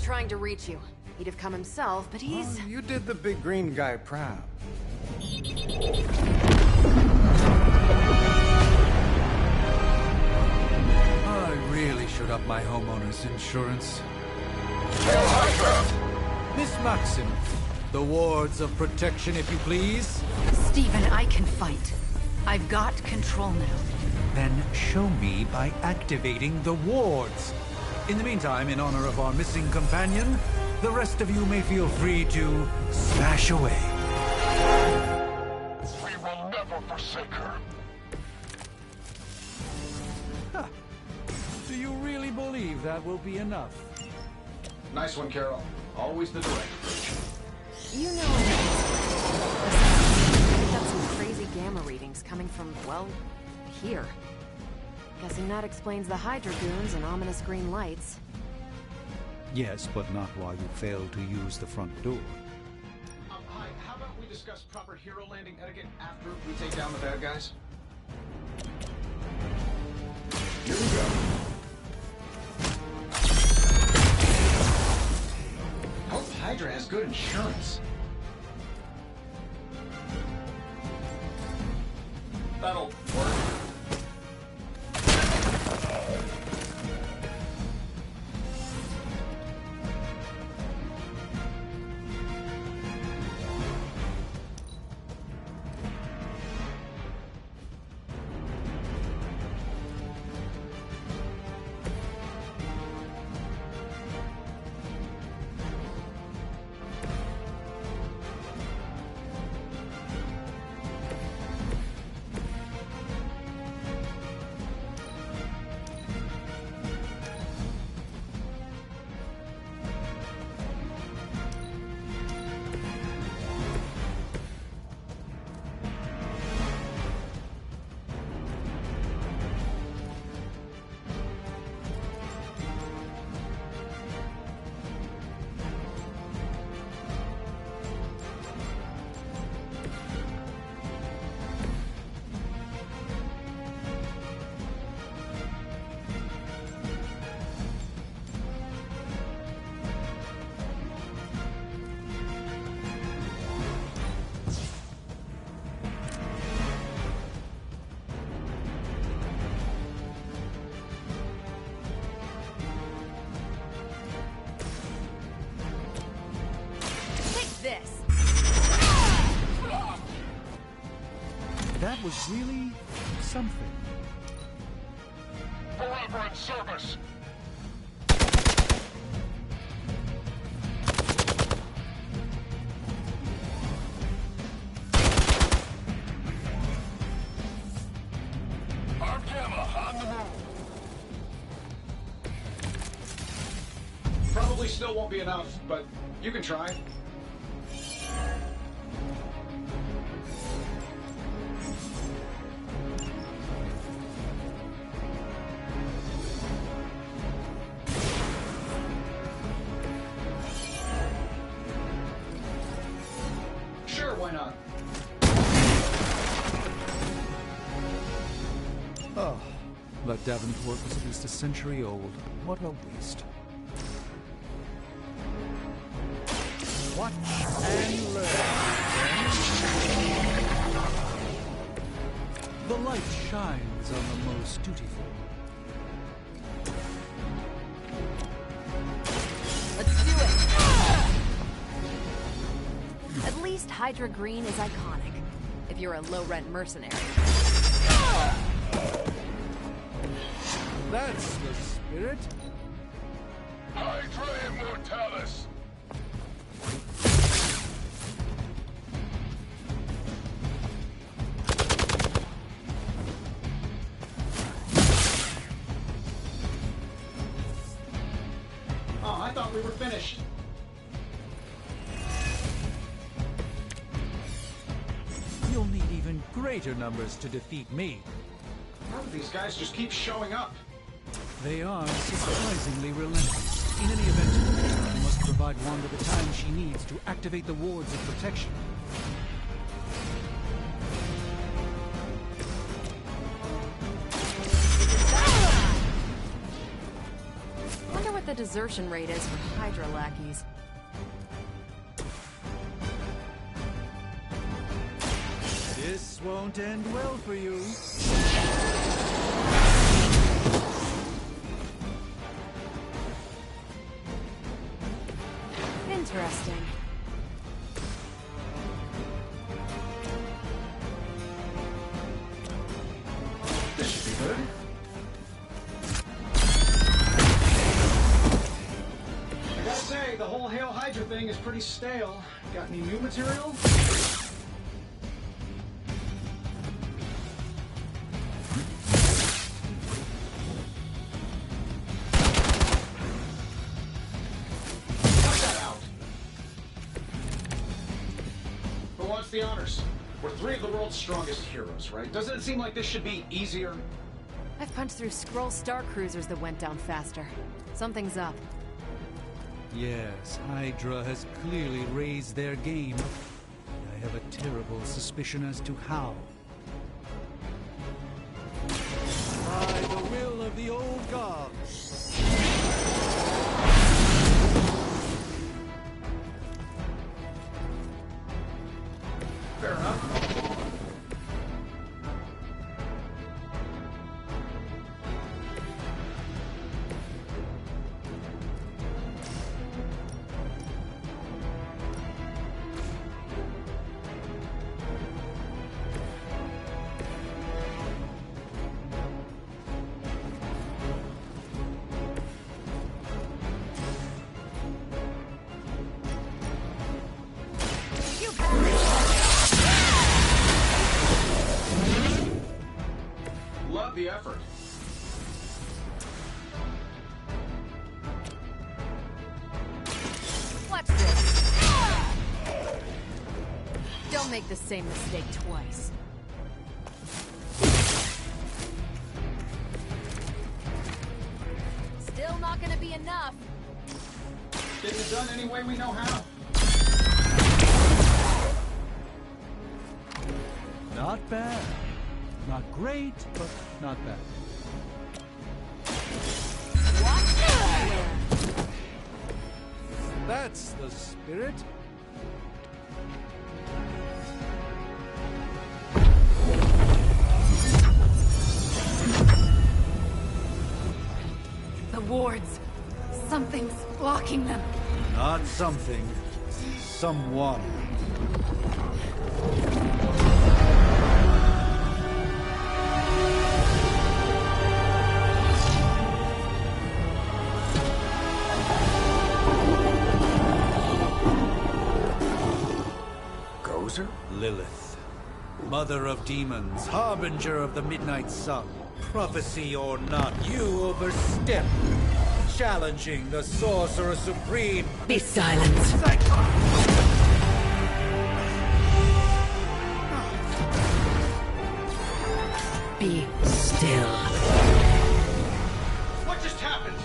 trying to reach you. He'd have come himself, but he's... Oh, you did the big green guy proud. I really should up my homeowner's insurance. Kill Hydra! Miss Maxim, the wards of protection, if you please. Stephen, I can fight. I've got control now. Then show me by activating the wards. In the meantime, in honor of our missing companion, the rest of you may feel free to smash away. We will never forsake her. Huh. Do you really believe that will be enough? Nice one, Carol. Always the direct approach. You know it. We've got some crazy gamma readings coming from, well, here. Guessing that explains the Hydra goons and ominous green lights. Yes, but not while you failed to use the front door. Hi, how about we discuss proper hero landing etiquette after we take down the bad guys? Here we go. Hope Hydra has good insurance. That'll work. That was really something. Forever in service. Arm Gamma on the move. Probably still won't be enough, but you can try. Why not? Oh, that Davenport was at least a century old. What a waste. Watch and learn. The light shines on the most dutiful. Let's do it! At least Hydra Green is iconic, if you're a low-rent mercenary. That's the spirit. Hydra Immortalis. Oh, I thought we were finished. You'll need even greater numbers to defeat me. How do these guys just keep showing up? They are surprisingly relentless. In any event, I must provide Wanda the time she needs to activate the wards of protection. Wonder what what the desertion rate is for Hydra lackeys. This won't end well for you. Interesting. This should be good. I gotta say, the whole Hail Hydra thing is pretty stale. Got any new material? The honors. We're three of the world's strongest heroes, right? Doesn't it seem like this should be easier? I've punched through Skrull Star Cruisers that went down faster. Something's up. Yes, Hydra has clearly raised their game. I have a terrible suspicion as to how. By the will of the old gods. Fair enough. Love the effort. Watch this. Don't make the same mistake twice. Still not gonna be enough. Getting it done any way we know how. Not bad. Not great, but not bad. That's the spirit. The wards. Something's blocking them. Not something. Someone. Gozer? Lilith. Mother of demons, harbinger of the midnight sun. Prophecy or not, you overstep. Challenging the Sorcerer Supreme. Be silent. Be still. What just happened?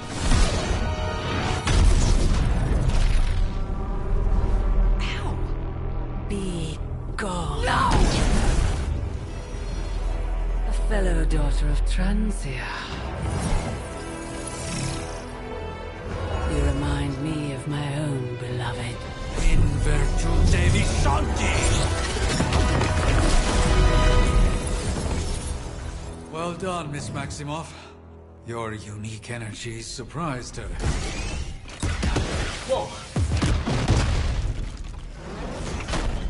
Ow. Be gone. No! A fellow daughter of Transia. You remind me of my own beloved. In virtute vishanti! Well done, Miss Maximoff. Your unique energy surprised her. Whoa.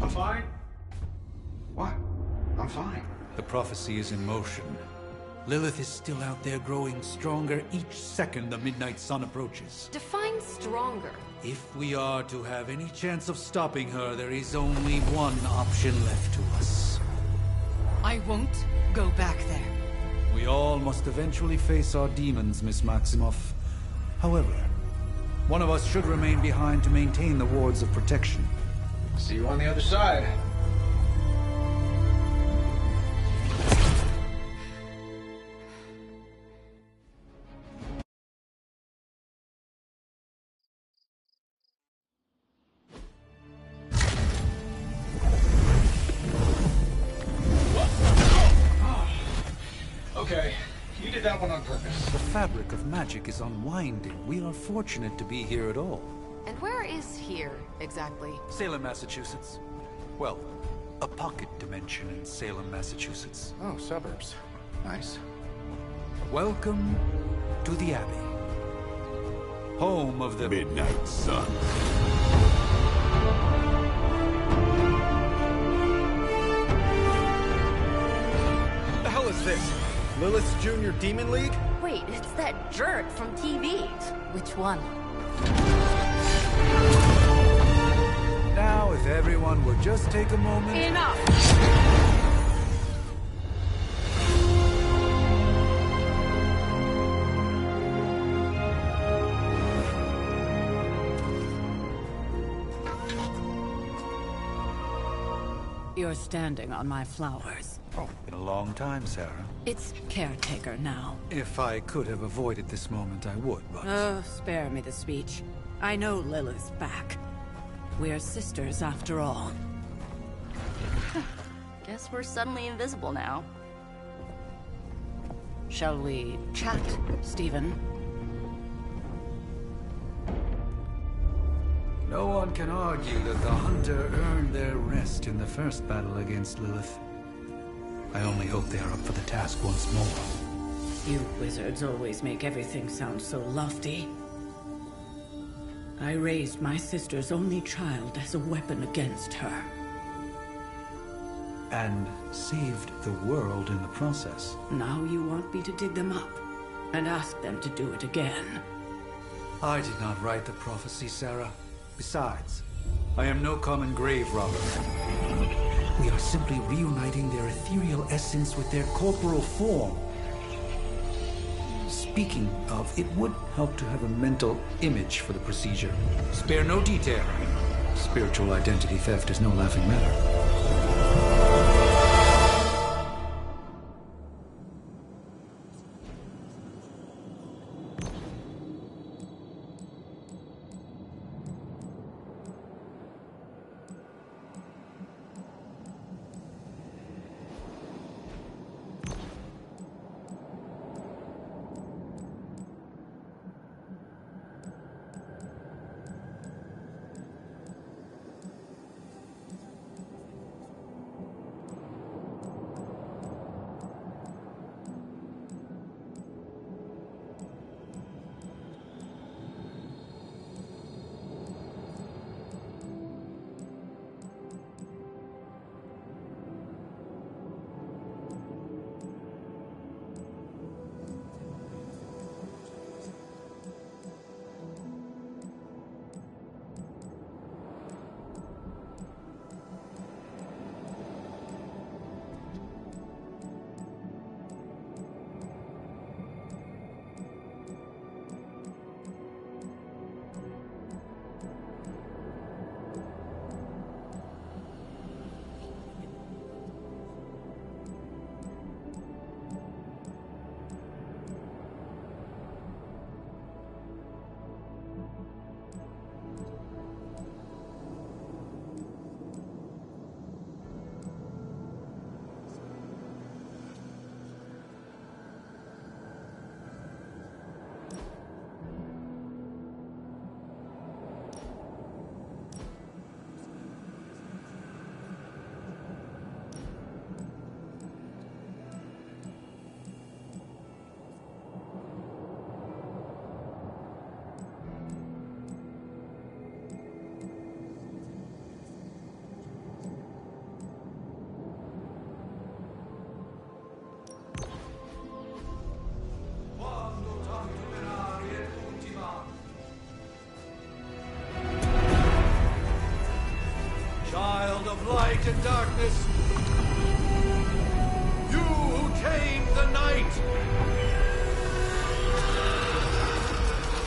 I'm fine. What? I'm fine. The prophecy is in motion. Lilith is still out there growing stronger each second the midnight sun approaches. Define stronger. If we are to have any chance of stopping her, there is only one option left to us. I won't go back there. We all must eventually face our demons, Miss Maximoff. However, one of us should remain behind to maintain the wards of protection. See you on the other side. Okay, You did that one on purpose. The fabric of magic is unwinding. We are fortunate to be here at all. And where is here, exactly? Salem, Massachusetts. Well, a pocket dimension in Salem, Massachusetts. Oh, suburbs. Nice. Welcome to the Abbey. Home of the Midnight Sun. What the hell is this? Lilith's Junior Demon League? Wait, it's that jerk from TV. Which one? Now, if everyone would just take a moment... Enough! You're standing on my flowers. Oh, been a long time, Sarah. It's caretaker now. If I could have avoided this moment, I would, but... Oh, spare me the speech. I know Lilith's back. We're sisters after all. Guess we're suddenly invisible now. Shall we chat, Stephen? No one can argue that the Hunter earned their rest in the first battle against Lilith. I only hope they are up for the task once more. You wizards always make everything sound so lofty. I raised my sister's only child as a weapon against her. And saved the world in the process. Now you want me to dig them up and ask them to do it again. I did not write the prophecy, Sarah. Besides, I am no common grave robber. We are simply reuniting their ethereal essence with their corporal form. Speaking of, it would help to have a mental image for the procedure. Spare no detail. Spiritual identity theft is no laughing matter. Light and darkness, you who tame the night,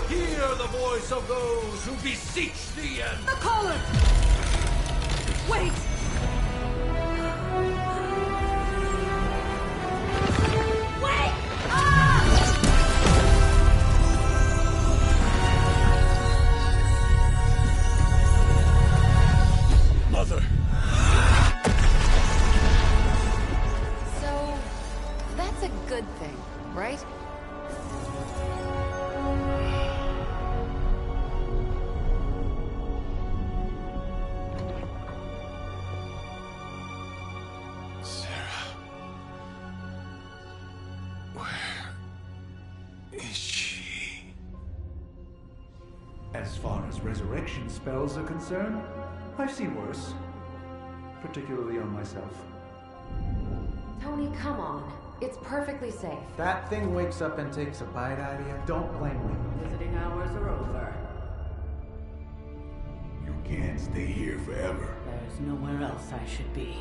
hear the voice of those who beseech thee and... The collar! Wait! Wait! Ah! Mother. So, that's a good thing, right? right? Sarah. Where is she? As far as resurrection spells are concerned, I've seen worse. Particularly on myself. Tony, come on. It's perfectly safe. That thing wakes up and takes a bite out of you. Don't blame me. Visiting hours are over. You can't stay here forever. There's nowhere else I should be.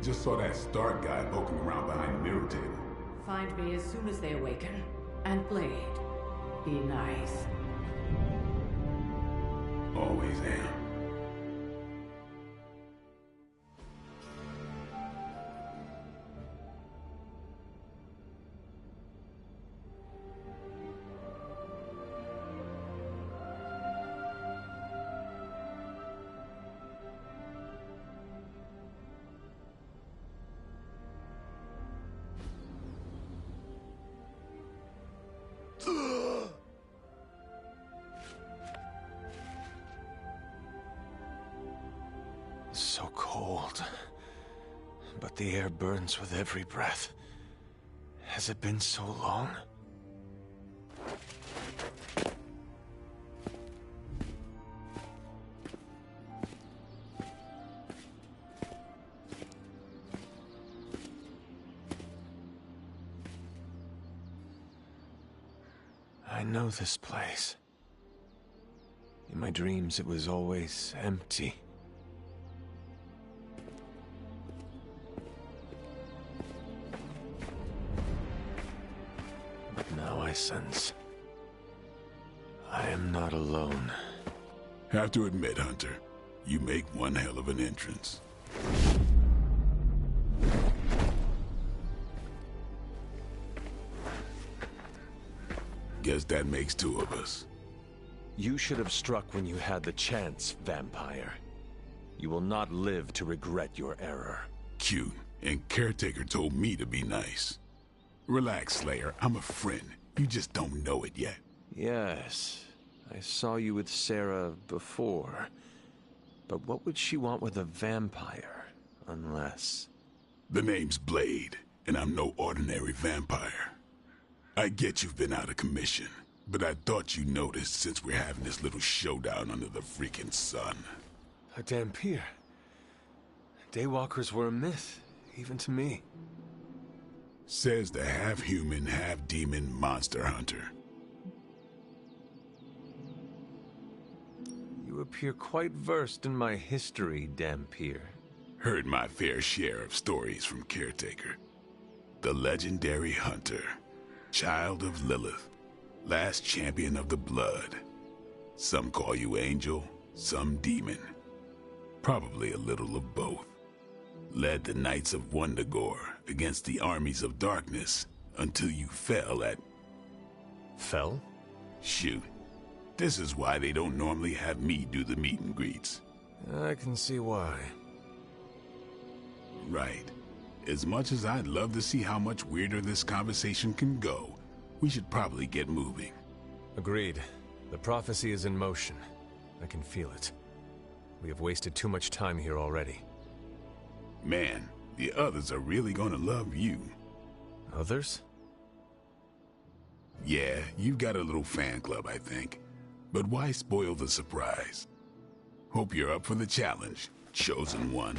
Just saw that Stark guy poking around behind the mirror table. Find me as soon as they awaken. And Blade, be nice. Always am. So cold. But the air burns with every breath. Has it been so long? I know this place. In my dreams, it was always empty. But now I sense I am not alone. Have to admit, Hunter, you make one hell of an entrance. Guess that makes two of us. You should have struck when you had the chance, vampire. You will not live to regret your error. Cute, and Caretaker told me to be nice. Relax, Slayer, I'm a friend. You just don't know it yet. Yes, I saw you with Sarah before. But what would she want with a vampire, unless... The name's Blade, and I'm no ordinary vampire. I get you've been out of commission, but I thought you noticed since we're having this little showdown under the freaking sun. A Dhampir. Daywalkers were a myth, even to me. Says the half-human, half-demon monster hunter. You appear quite versed in my history, Dhampir. Heard my fair share of stories from Caretaker. The legendary hunter. Child of Lilith, last champion of the blood. Some call you angel, some demon. Probably a little of both. Led the Knights of Wundagore against the armies of darkness until you fell at... Fell? Shoot. This is why they don't normally have me do the meet and greets. I can see why. Right. As much as I'd love to see how much weirder this conversation can go, we should probably get moving. Agreed. The prophecy is in motion. I can feel it. We have wasted too much time here already. Man, the others are really gonna love you. Others? Yeah, you've got a little fan club, I think. But why spoil the surprise? Hope you're up for the challenge, Chosen One.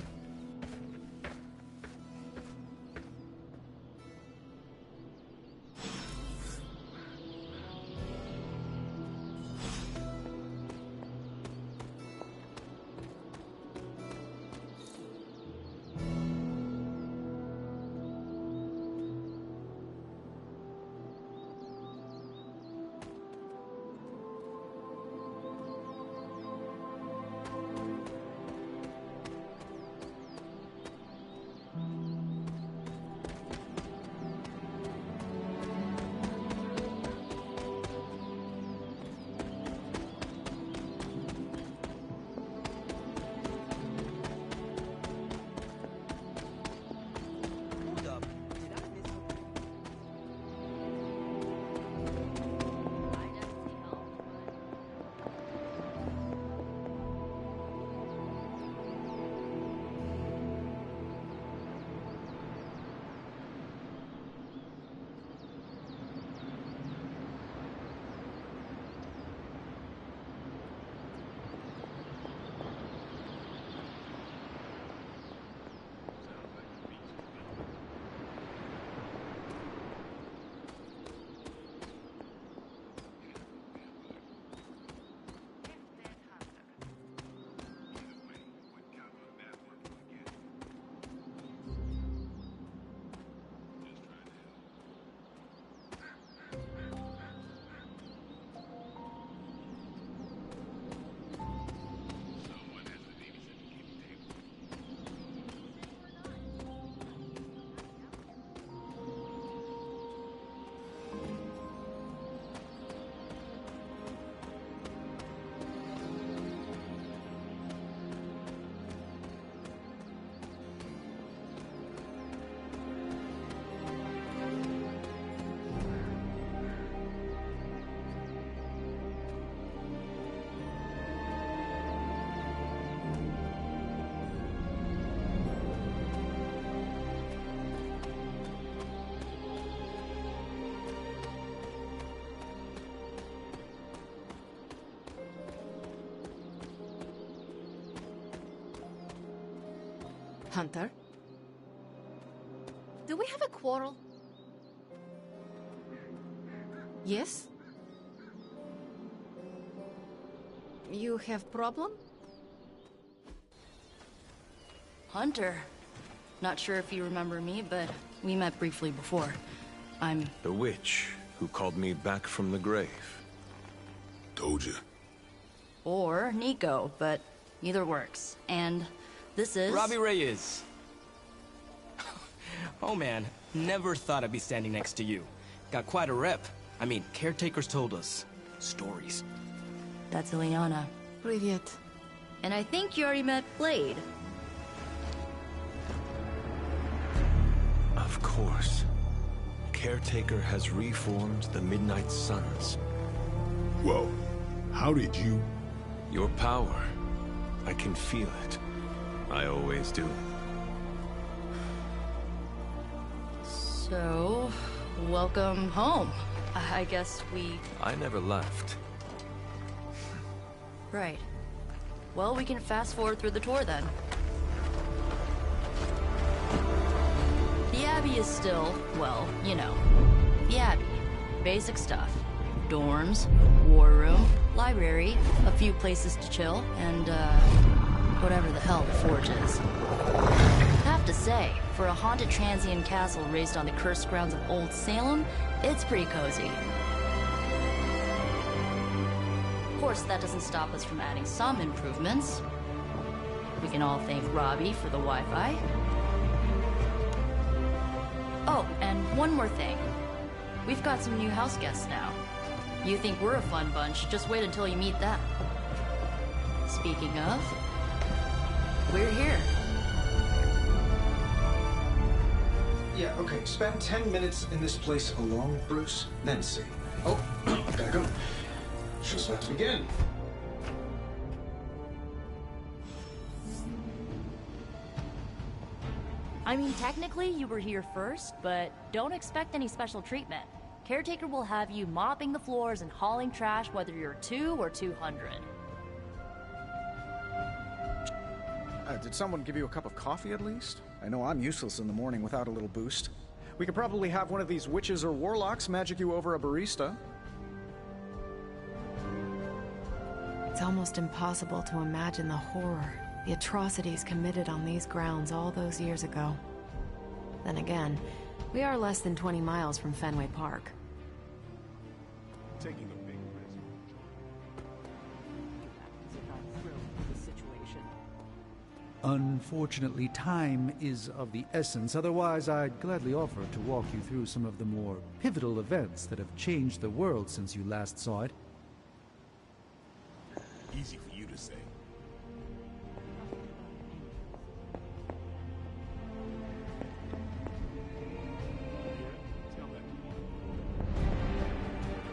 Hunter. Do we have a quarrel? Yes? You have problem? Hunter. Not sure if you remember me, but we met briefly before. I'm... The witch who called me back from the grave. Told you. Or Nico, but either works. And this is... Robbie Reyes. Oh man, never thought I'd be standing next to you. Got quite a rep. I mean, caretakers told us stories. That's Ileana. Привет. And I think you already met Blade. Of course. Caretaker has reformed the Midnight Suns. Whoa. How did you... Your power. I can feel it. I always do. So, welcome home. I guess we... I never left. Right. Well, we can fast forward through the tour then. The Abbey is still, well, you know, the Abbey. Basic stuff. Dorms, war room, library, a few places to chill, and, whatever the hell the Forge is. Have to say, for a haunted transient castle raised on the cursed grounds of Old Salem, it's pretty cozy. Of course, that doesn't stop us from adding some improvements. We can all thank Robbie for the Wi-Fi. Oh, and one more thing. We've got some new house guests now. You think we're a fun bunch, just wait until you meet them. Speaking of, we're here. Yeah, okay. Spend 10 minutes in this place alone, Bruce, then see. Oh, gotta go. Show's about to begin. I mean, technically you were here first, but don't expect any special treatment. Caretaker will have you mopping the floors and hauling trash whether you're 2 or 200. Did someone give you a cup of coffee at least? I know I'm useless in the morning without a little boost. We could probably have one of these witches or warlocks magic you over a barista. It's almost impossible to imagine the horror, the atrocities committed on these grounds all those years ago. Then again, we are less than 20 miles from Fenway Park. Taking a big risk. Unfortunately, time is of the essence. Otherwise, I'd gladly offer to walk you through some of the more pivotal events that have changed the world since you last saw it. Easy for you to say.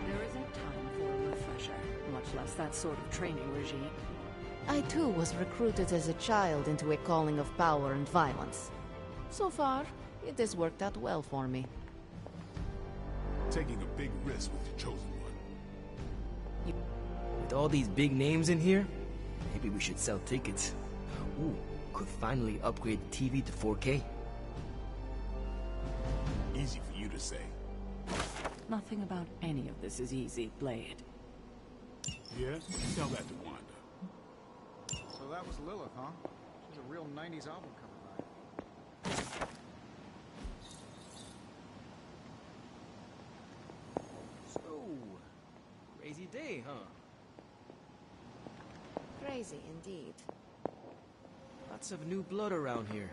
There isn't time for a refresher, much less that sort of training regime. I too was recruited as a child into a calling of power and violence. So far, it has worked out well for me. Taking a big risk with the chosen one. With all these big names in here, maybe we should sell tickets. Ooh, could finally upgrade the TV to 4K. Easy for you to say. Nothing about any of this is easy, Blade. Yeah? Tell that to Wanda. So that was Lilith, huh? She's a real 90s album cover vibe. So, crazy day, huh? Crazy indeed. Lots of new blood around here.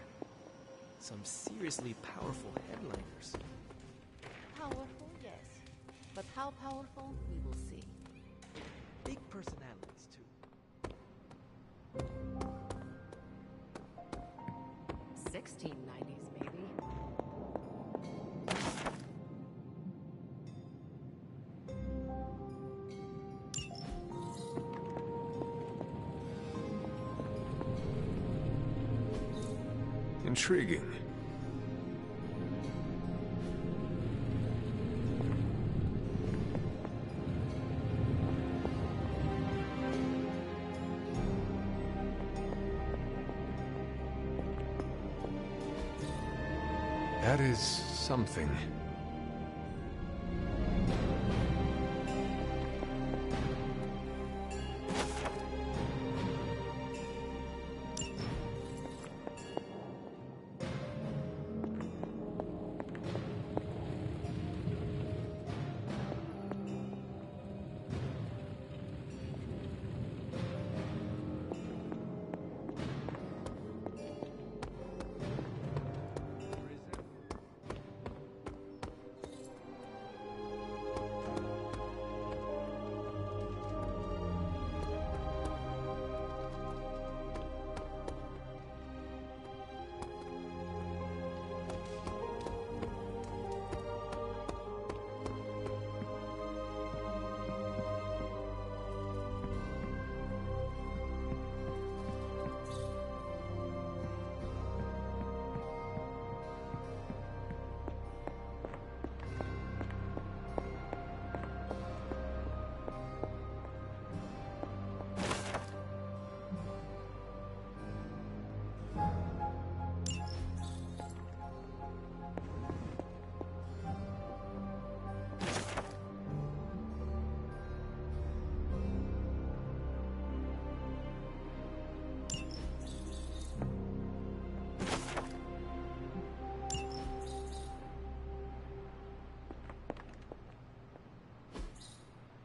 Some seriously powerful headliners. Powerful, yes. But how powerful, we will see. Big personalities, too. 1690s, maybe. Intriguing. That is something.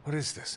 What is this?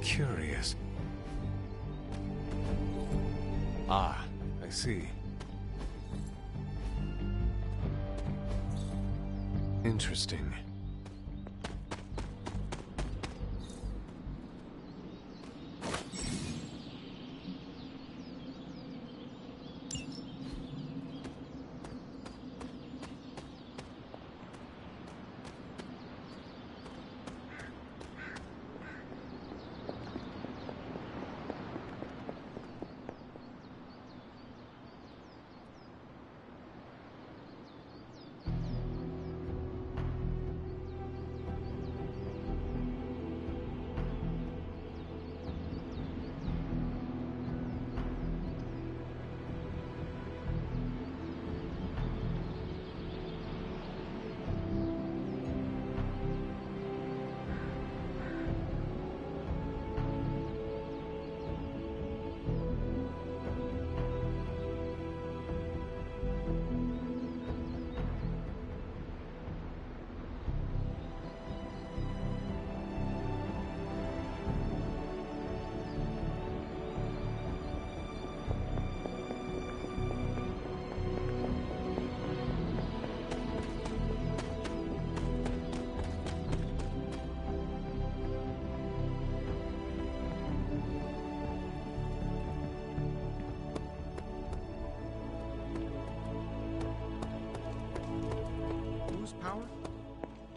Curious. Ah, I see. Interesting.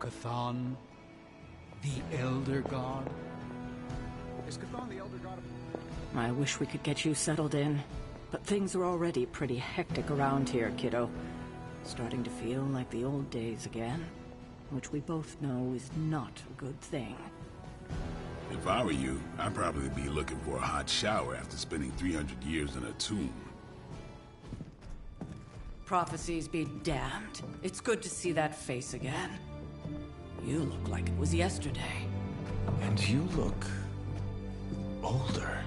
Cthon, the Elder God? Is Cthon the Elder God of... I wish we could get you settled in, but things are already pretty hectic around here, kiddo. Starting to feel like the old days again, which we both know is not a good thing. If I were you, I'd probably be looking for a hot shower after spending 300 years in a tomb. Prophecies be damned. It's good to see that face again. You look like it was yesterday. And you look... older.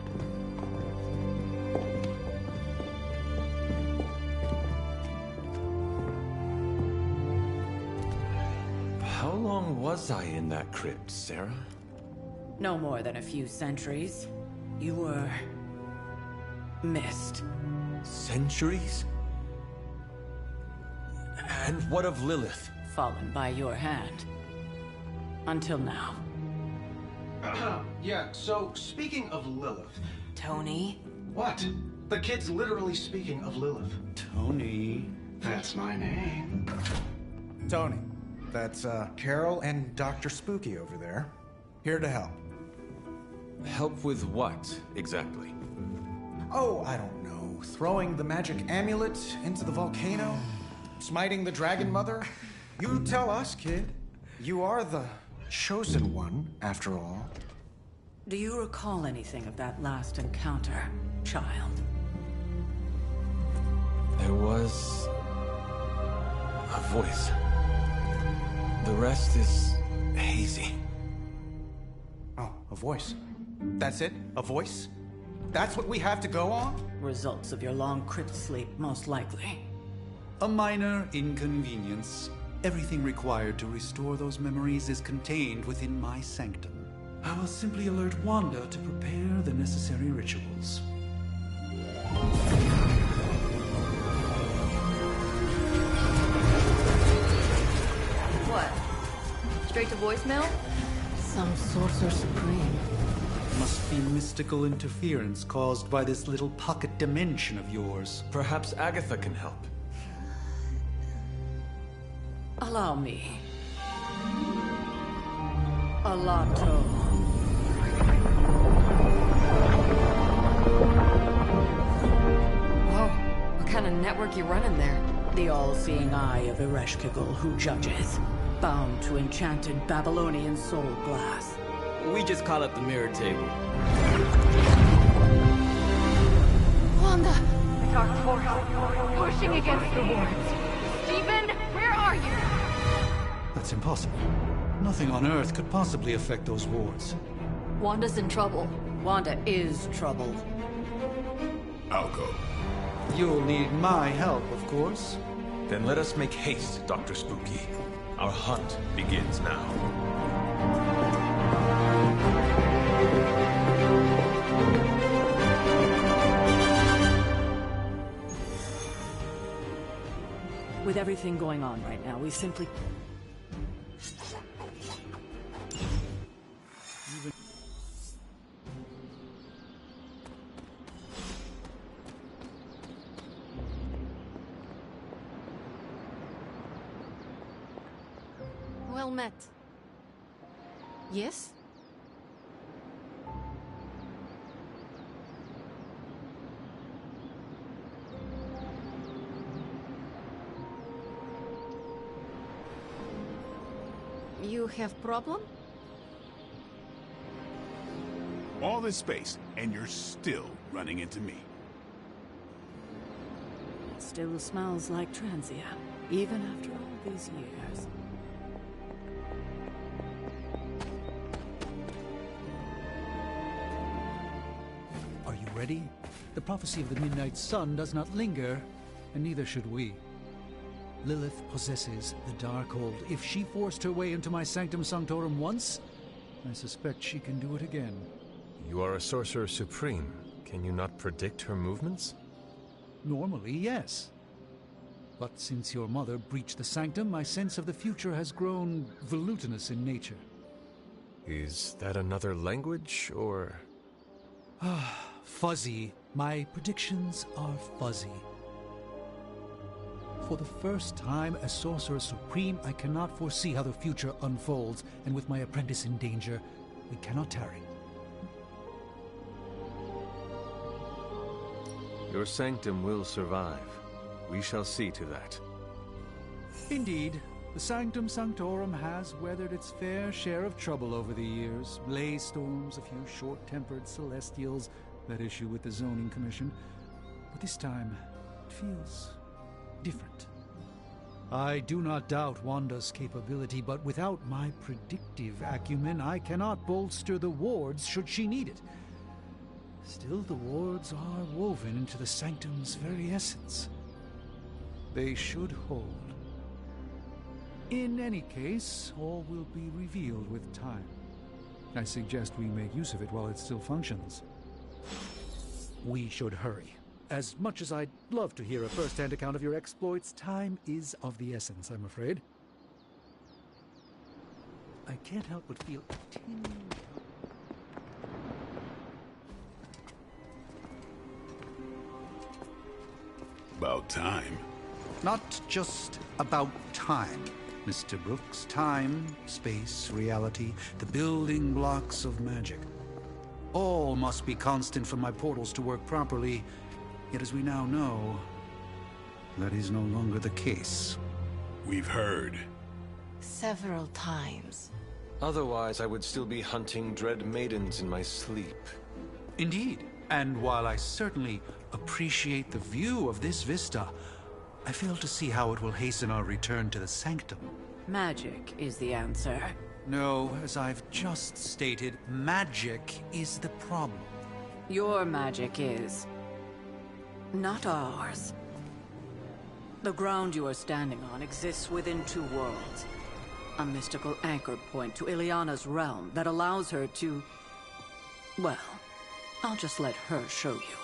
How long was I in that crypt, Sarah? No more than a few centuries. You were... missed. Centuries? And what of Lilith? Fallen by your hand. Until now. Yeah, so speaking of Lilith... Tony? What? The kid's literally speaking of Lilith. Tony. That's my name. Tony. That's, Carol and Dr. Spooky over there. Here to help. Help with what, exactly? Oh, I don't know. Throwing the magic amulet into the volcano? Smiting the Dragon Mother? You tell us, kid. You are the chosen one, after all. Do you recall anything of that last encounter, child? There was... a voice. The rest is hazy. Oh, a voice. That's it? A voice? That's what we have to go on? Results of your long crypt sleep, most likely. A minor inconvenience. Everything required to restore those memories is contained within my sanctum. I will simply alert Wanda to prepare the necessary rituals. What? Straight to voicemail? Some Sorcerer Supreme. Must be mystical interference caused by this little pocket dimension of yours. Perhaps Agatha can help. Allow me. Alato. Whoa, what kind of network you running there? The all-seeing eye of Ereshkigal who judges. Bound to enchanted Babylonian soul glass. We just call it the mirror table. Wanda! Dark force, pushing against the wards. Stephen, where are you? That's impossible. Nothing on Earth could possibly affect those wards. Wanda's in trouble. Wanda is troubled. I'll go. You'll need my help, of course. Then let us make haste, Dr. Spooky. Our hunt begins now. With everything going on right now, we simply... Well met. Yes? You have problem? All this space, and you're still running into me. It still smells like Transia, even after all these years. Are you ready? The prophecy of the Midnight Sun does not linger, and neither should we. Lilith possesses the Darkhold. If she forced her way into my Sanctum Sanctorum once, I suspect she can do it again. You are a Sorcerer Supreme. Can you not predict her movements? Normally, yes. But since your mother breached the Sanctum, my sense of the future has grown volutinous in nature. Is that another language, or...? Fuzzy. My predictions are fuzzy. For the first time as Sorcerer Supreme, I cannot foresee how the future unfolds, and with my apprentice in danger, we cannot tarry. Your sanctum will survive. We shall see to that. Indeed, the Sanctum Sanctorum has weathered its fair share of trouble over the years. Blaze storms, a few short-tempered celestials that issue with the Zoning Commission. But this time, it feels different. I do not doubt Wanda's capability, but without my predictive acumen, I cannot bolster the wards should she need it. Still, the wards are woven into the Sanctum's very essence. They should hold. In any case, all will be revealed with time. I suggest we make use of it while it still functions. We should hurry. As much as I'd love to hear a first-hand account of your exploits, time is of the essence, I'm afraid. I can't help but feel a tinge. About time. Not just about time, Mr. Brooks. Time, space, reality, the building blocks of magic. All must be constant for my portals to work properly. Yet as we now know, that is no longer the case. We've heard. Several times. Otherwise, I would still be hunting dread maidens in my sleep. Indeed. And while I certainly appreciate the view of this vista, I fail to see how it will hasten our return to the Sanctum. Magic is the answer. No, as I've just stated, magic is the problem. Your magic is... not ours. The ground you are standing on exists within two worlds. A mystical anchor point to Ileana's realm that allows her to... well, I'll just let her show you.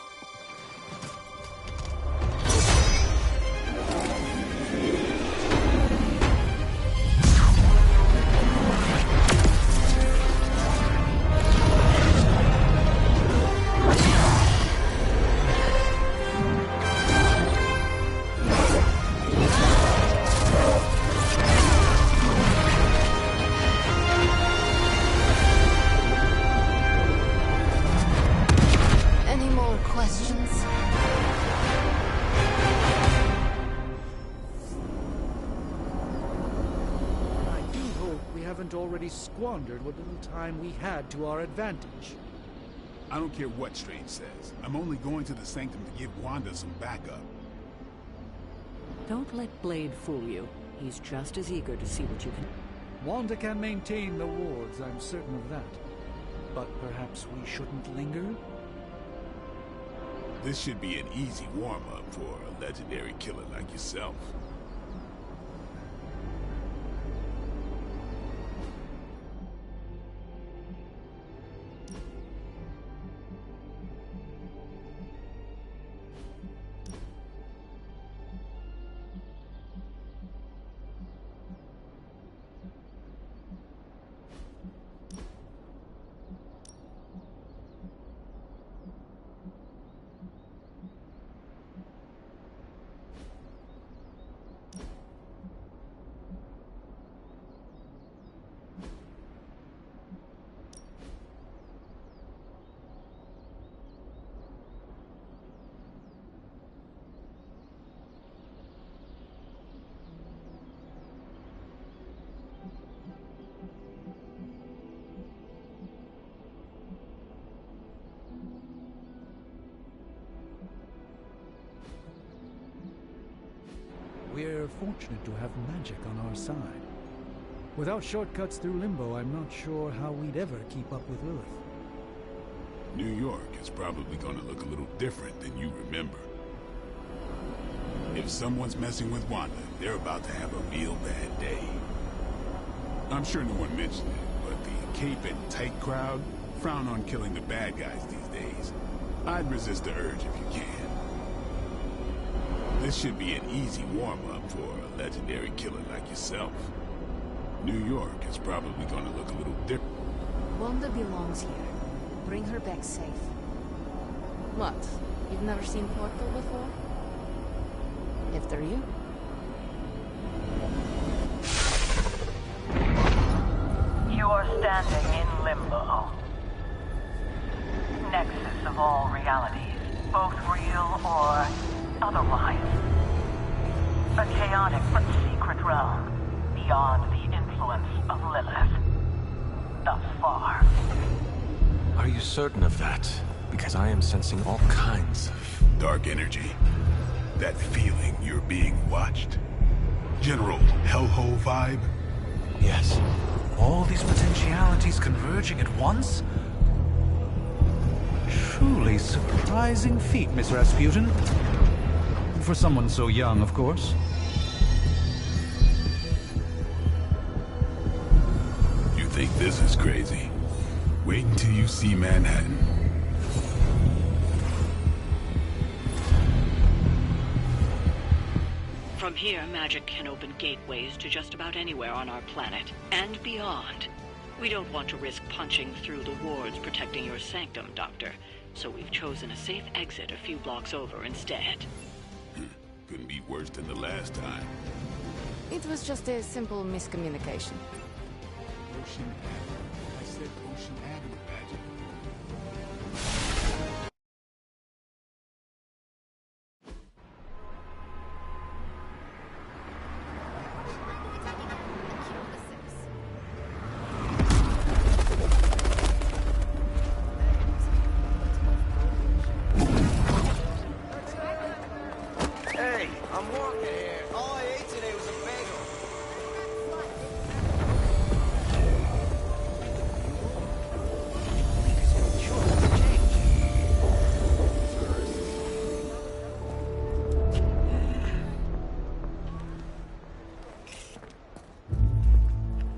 Already squandered what little time we had to our advantage. I don't care what Strange says. I'm only going to the Sanctum to give Wanda some backup. Don't let Blade fool you. He's just as eager to see what you can... Wanda can maintain the wards, I'm certain of that. But perhaps we shouldn't linger? This should be an easy warm-up for a legendary killer like yourself. We're fortunate to have magic on our side. Without shortcuts through Limbo, I'm not sure how we'd ever keep up with Lilith. New York is probably going to look a little different than you remember. If someone's messing with Wanda, they're about to have a real bad day. I'm sure no one mentioned it, but the cape and tight crowd frown on killing the bad guys these days. I'd resist the urge if you can. This should be an easy warm-up for a legendary killer like yourself. New York is probably going to look a little different. Wanda belongs here. Bring her back safe. What? You've never seen Portal before? After you? life. A chaotic but secret realm beyond the influence of Lilith. Thus far. Are you certain of that? Because I am sensing all kinds of... dark energy. That feeling you're being watched. General hellhole vibe? Yes. All these potentialities converging at once? Truly surprising feat, Miss Rasputin. For someone so young, of course. You think this is crazy? Wait until you see Manhattan. From here, magic can open gateways to just about anywhere on our planet, and beyond. We don't want to risk punching through the wards protecting your sanctum, Doctor, so we've chosen a safe exit a few blocks over instead. Couldn't be worse than the last time. It was just a simple miscommunication. Ocean Avenue. I said Ocean Avenue, Magic. Hey, I'm walking here. All I ate today was a bagel.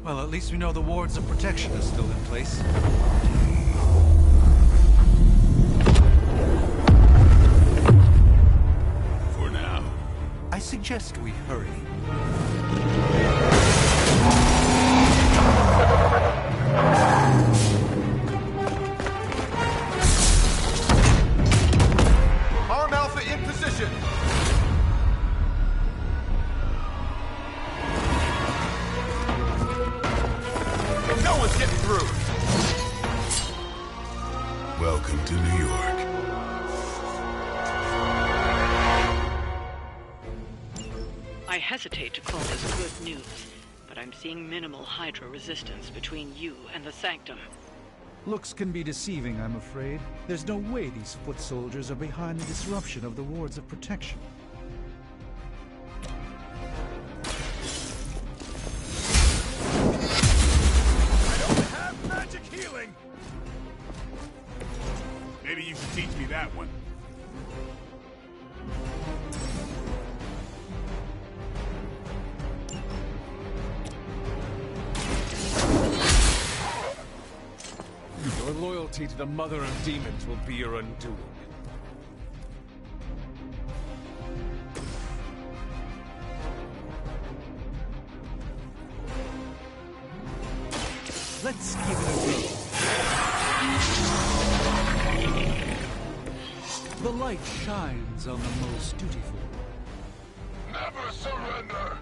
Well, at least we know the wards of protection are still in place. For now. I suggest we hurry. Arm Alpha in position. No one's getting through. Welcome to New York. I hesitate to call this good news, but I'm seeing minimal Hydra resistance between you and the Sanctum. Looks can be deceiving, I'm afraid. There's no way these foot soldiers are behind the disruption of the wards of protection. Magic healing! Maybe you should teach me that one. Your loyalty to the Mother of Demons will be your undoing. Let's give it a go. The light shines on the most dutiful. Never surrender!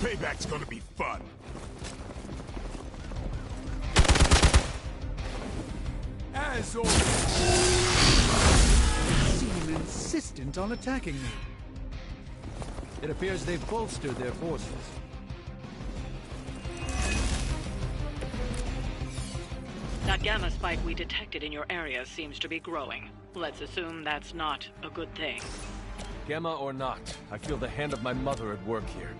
Payback's gonna be fun. As always, seem insistent on attacking me. It appears they've bolstered their forces. That gamma spike we detected in your area seems to be growing. Let's assume that's not a good thing. Gamma or not, I feel the hand of my mother at work here.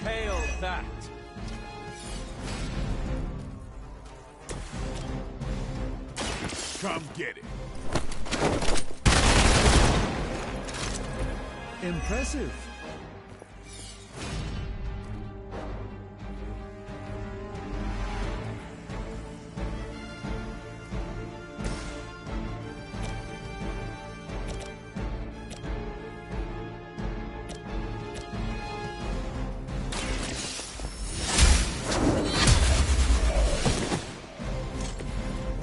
Hail that! Come get it. Impressive.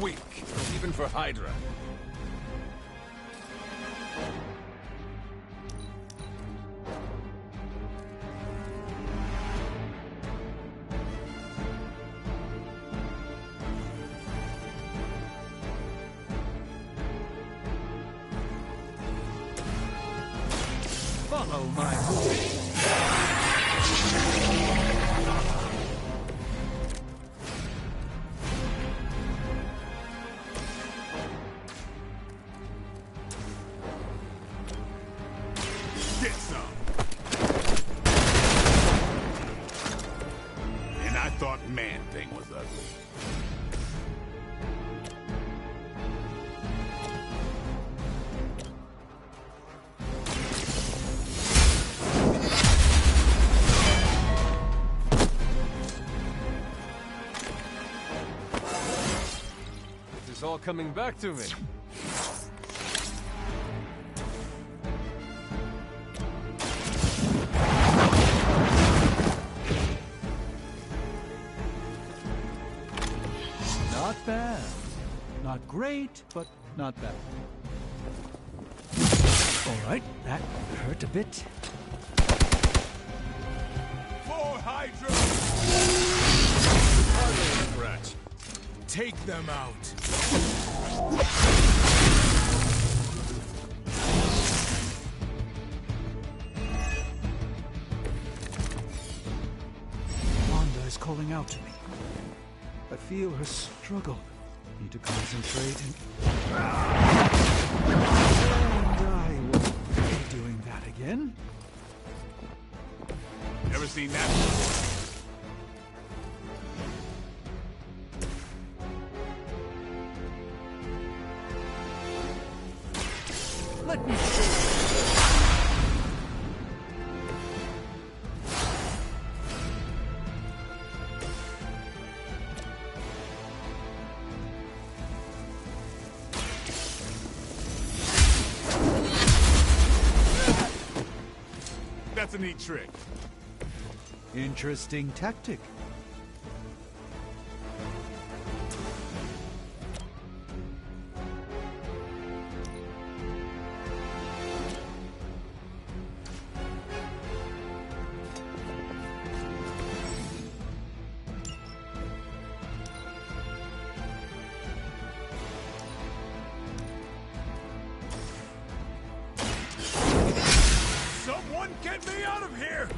Weak, even for Hydra. Follow my movie. Get some. And I thought Man-Thing was ugly. It's all coming back to me. Not bad. Not great, but not bad. All right, that hurt a bit. For Hydra! Hardly a threat. Take them out. Wanda is calling out to me. I feel her struggle. Need to concentrate and I won't be doing that again. Never seen that before. Let me see. That's a neat trick. Interesting tactic. Someone get me out of here!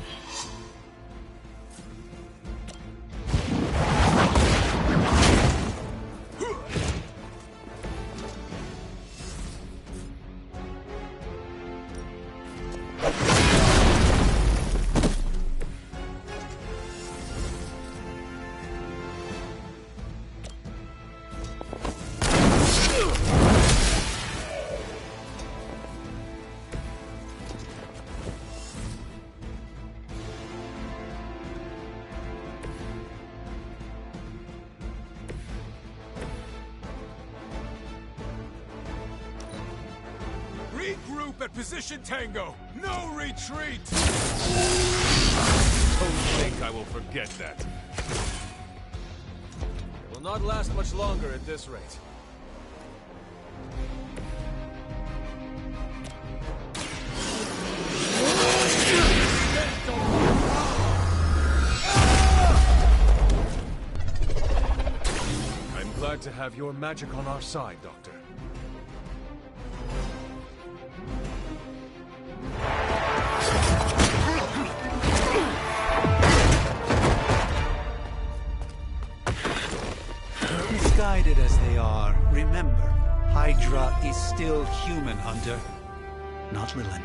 Regroup at position Tango! No retreat! Don't think I will forget that. It will not last much longer at this rate. I'm glad to have your magic on our side, Doctor. Misguided as they are, remember, Hydra is still human, Hunter. Not Lilin.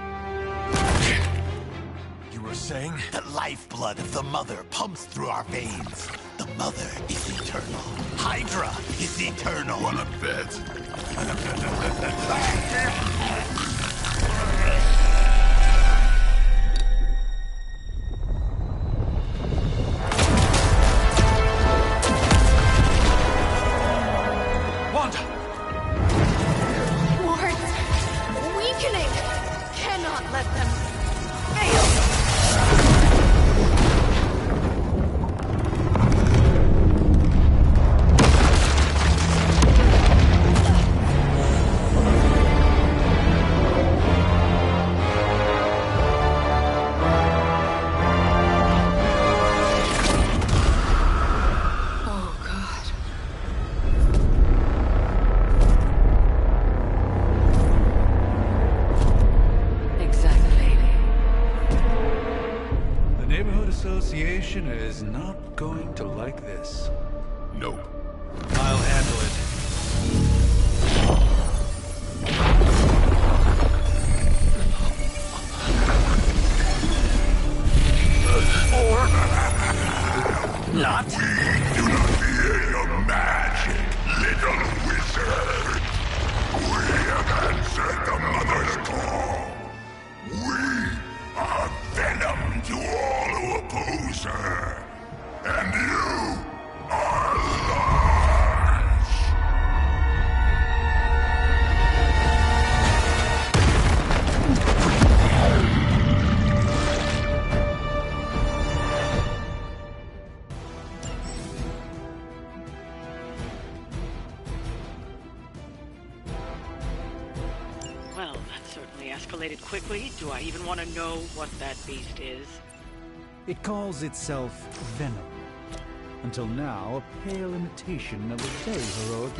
You were saying? The lifeblood of the Mother pumps through our veins. The Mother is eternal. Hydra is eternal. Wanna bet? Wanda! Wards! Weakening! Cannot let them fail! Neighborhood Association is not going to like this. Nope. I'll handle it. Not. We do not fear your magic, little wizard. We have answered the Mother's call. We are venom to all who oppose her. And you are large. Well, that certainly escalated quickly. Do I even want to know what that beast is? It calls itself Venom. Until now, a pale imitation of a very heroic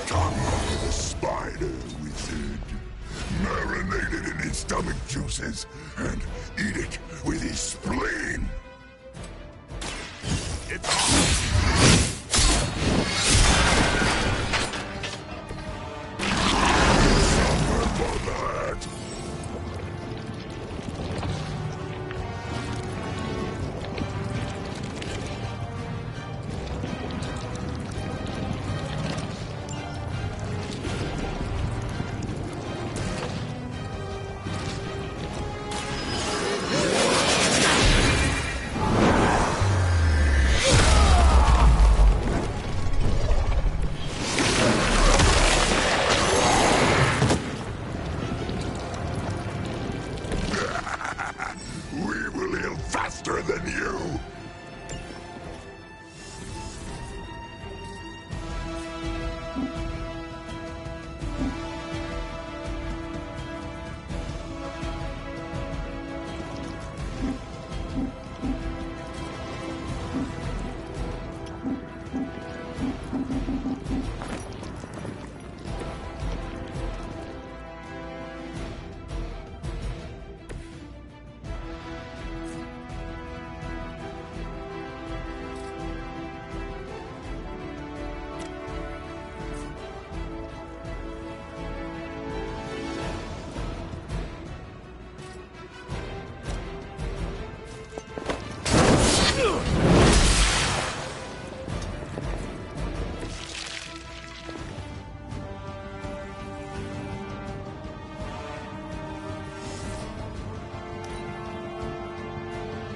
Tongue of the spider wizard. Marinated in his stomach juices and eat it with his spleen. Suffer for that. We will heal faster than you!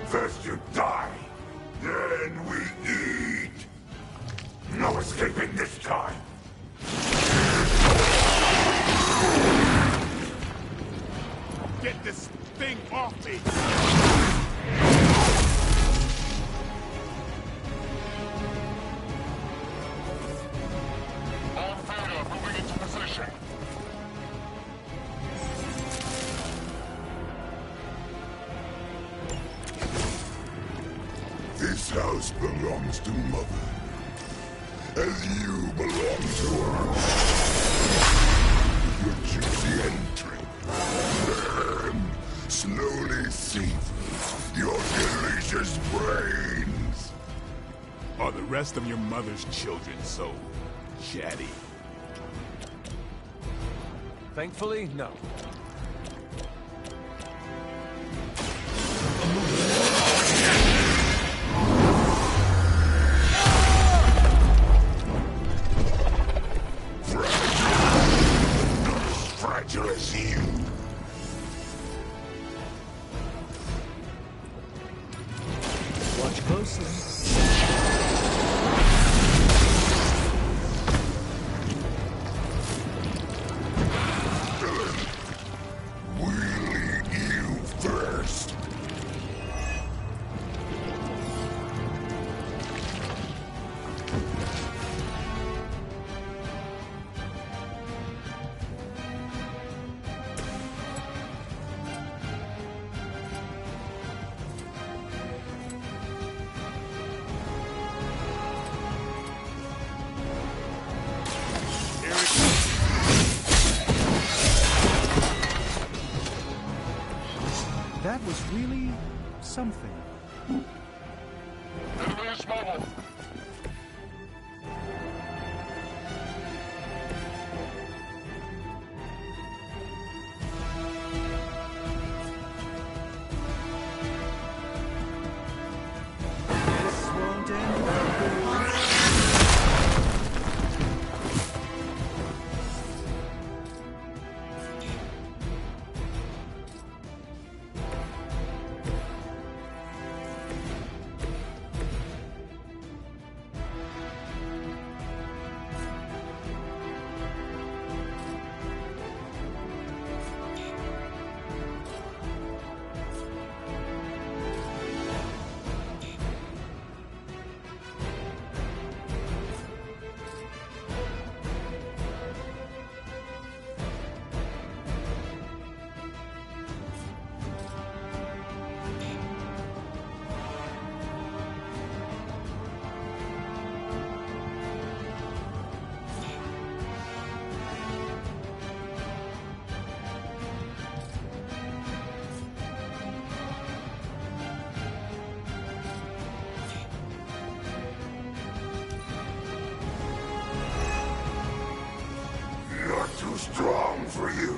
First you die, then we eat. No escaping this time. Get this thing off me! All Vader moving into position. This house belongs to Mother, as you belong to her. With your juicy entry, then slowly seep your delicious brains. Are the rest of your mother's children so chatty? Thankfully, no. Fragile as you. Watch closely. We'll eat you first. That was really something. This won't end well. Too strong for you.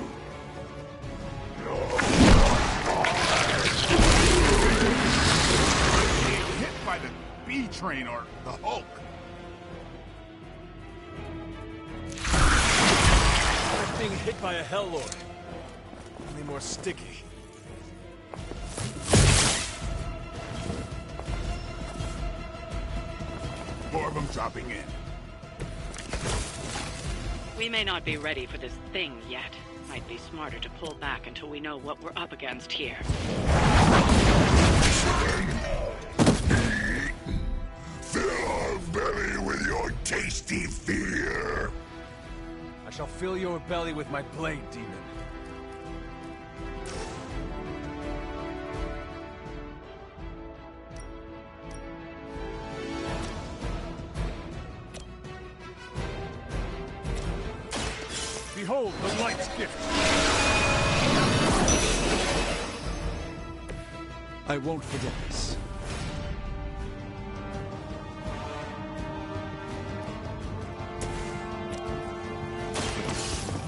Hit by the B train or the Hulk. Like being hit by a Helllord. Only more sticky. More of them dropping in. We may not be ready for this thing yet. Might be smarter to pull back until we know what we're up against here. Fill our belly with your tasty fear. I shall fill your belly with my blade, demon. Behold the light's gift! I won't forget this.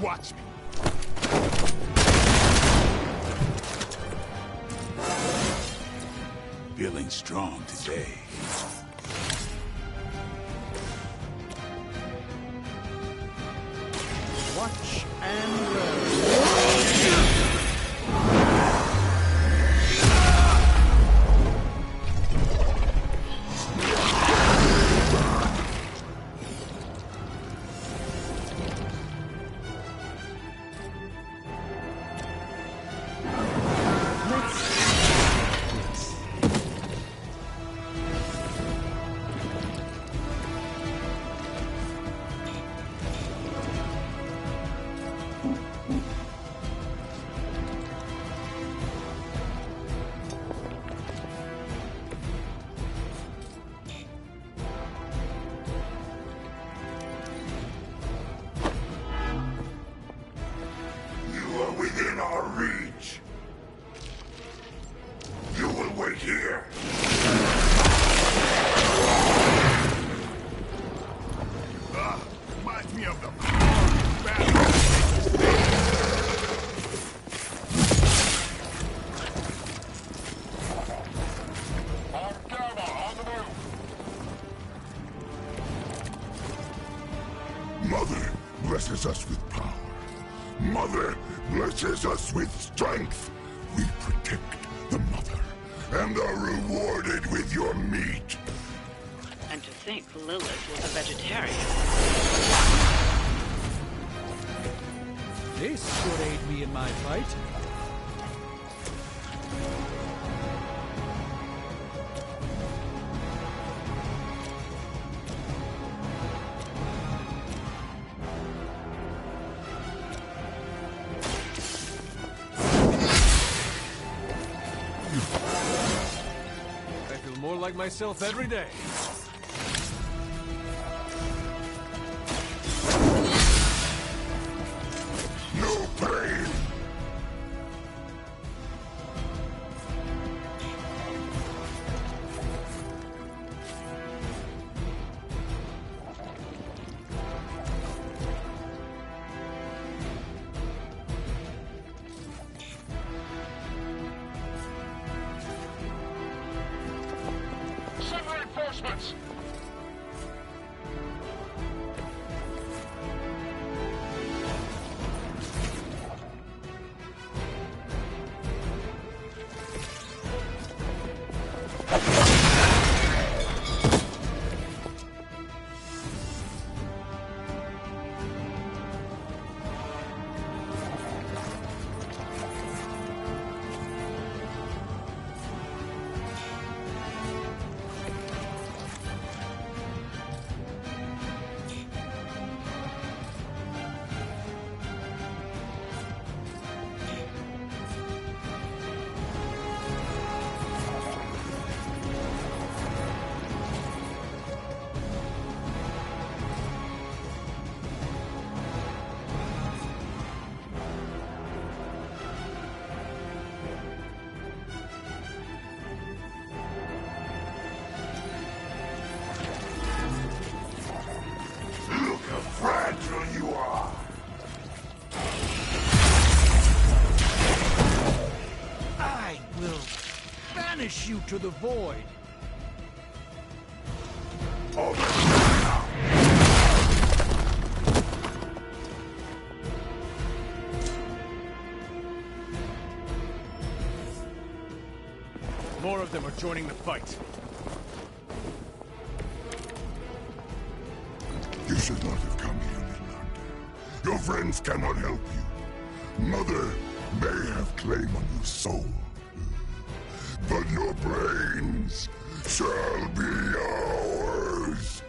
Watch me. Feeling strong today. Watch and learn. Within our reach. You will wait here. Reminds me of the Mother blesses us with power. Mother blesses us with strength. We protect the Mother and are rewarded with your meat. And to think Lilith was a vegetarian. This should aid me in my fight. More like myself every day. No pain. reinforcements! You to the void. More of them are joining the fight. You should not have come here, little hunter. Your friends cannot help you. Mother may have claim on your soul, but your brains shall be ours!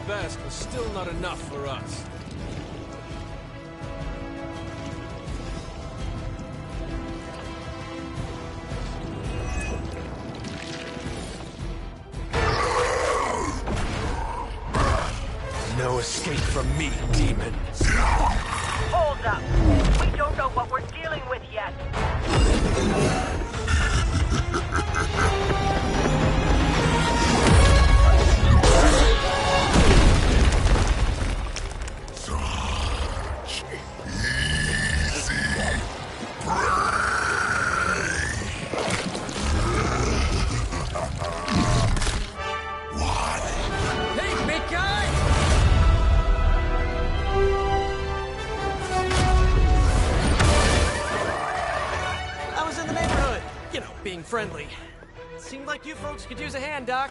Best was still not enough for us. No escape from me, demon. Hold up. We don't know what we're dealing with yet. Friendly. Seemed like you folks could use a hand, Doc.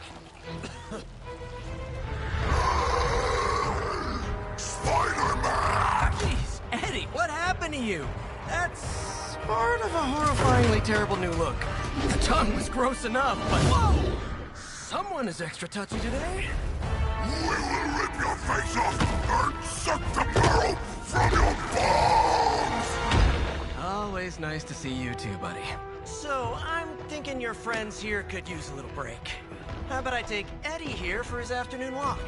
Spider-Man! Jeez, Eddie, what happened to you? That's part of a horrifyingly terrible new look. The tongue was gross enough, but whoa! Someone is extra touchy today. We will rip your face off and suck the marrow from your bones! Always nice to see you too, buddy. So, I'm thinking your friends here could use a little break. How about I take Eddie here for his afternoon walk?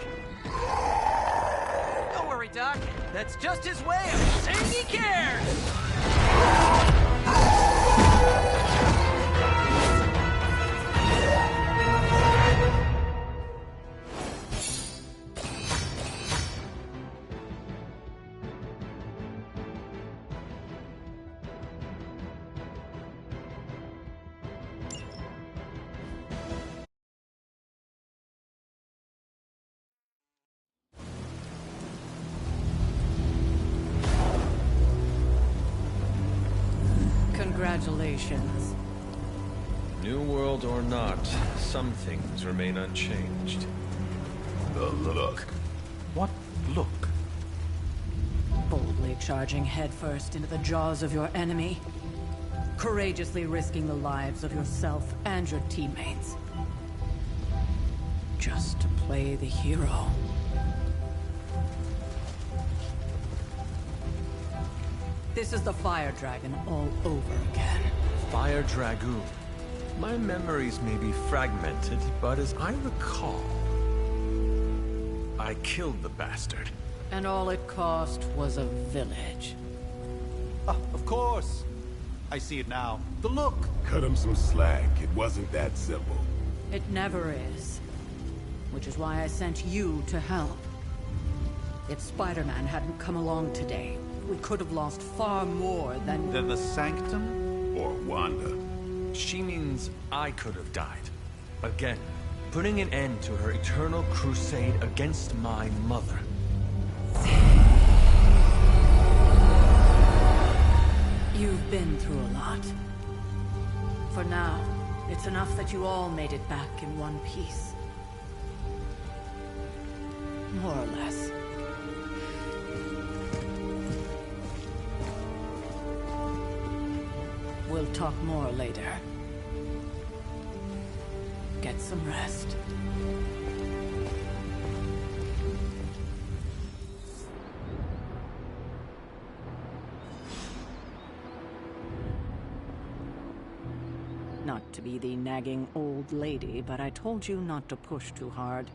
Don't worry, Doc. That's just his way of saying he cares! Congratulations. New world or not, some things remain unchanged. The look. What look? Bold Bravely charging headfirst into the jaws of your enemy. Courageously risking the lives of yourself and your teammates. Just to play the hero. This is the Fire Dragon all over again. Fire Dragoon. My memories may be fragmented, but as I recall, I killed the bastard. And all it cost was a village. Of course. I see it now. The look. Cut him some slack. It wasn't that simple. It never is. Which is why I sent you to help. If Spider-Man hadn't come along today, we could have lost far more than... Than the Sanctum? Or Wanda. She means I could have died. Again, putting an end to her eternal crusade against my mother. You've been through a lot. For now, it's enough that you all made it back in one piece. More or less. We'll talk more later. Get some rest. Not to be the nagging old lady, but I told you not to push too hard.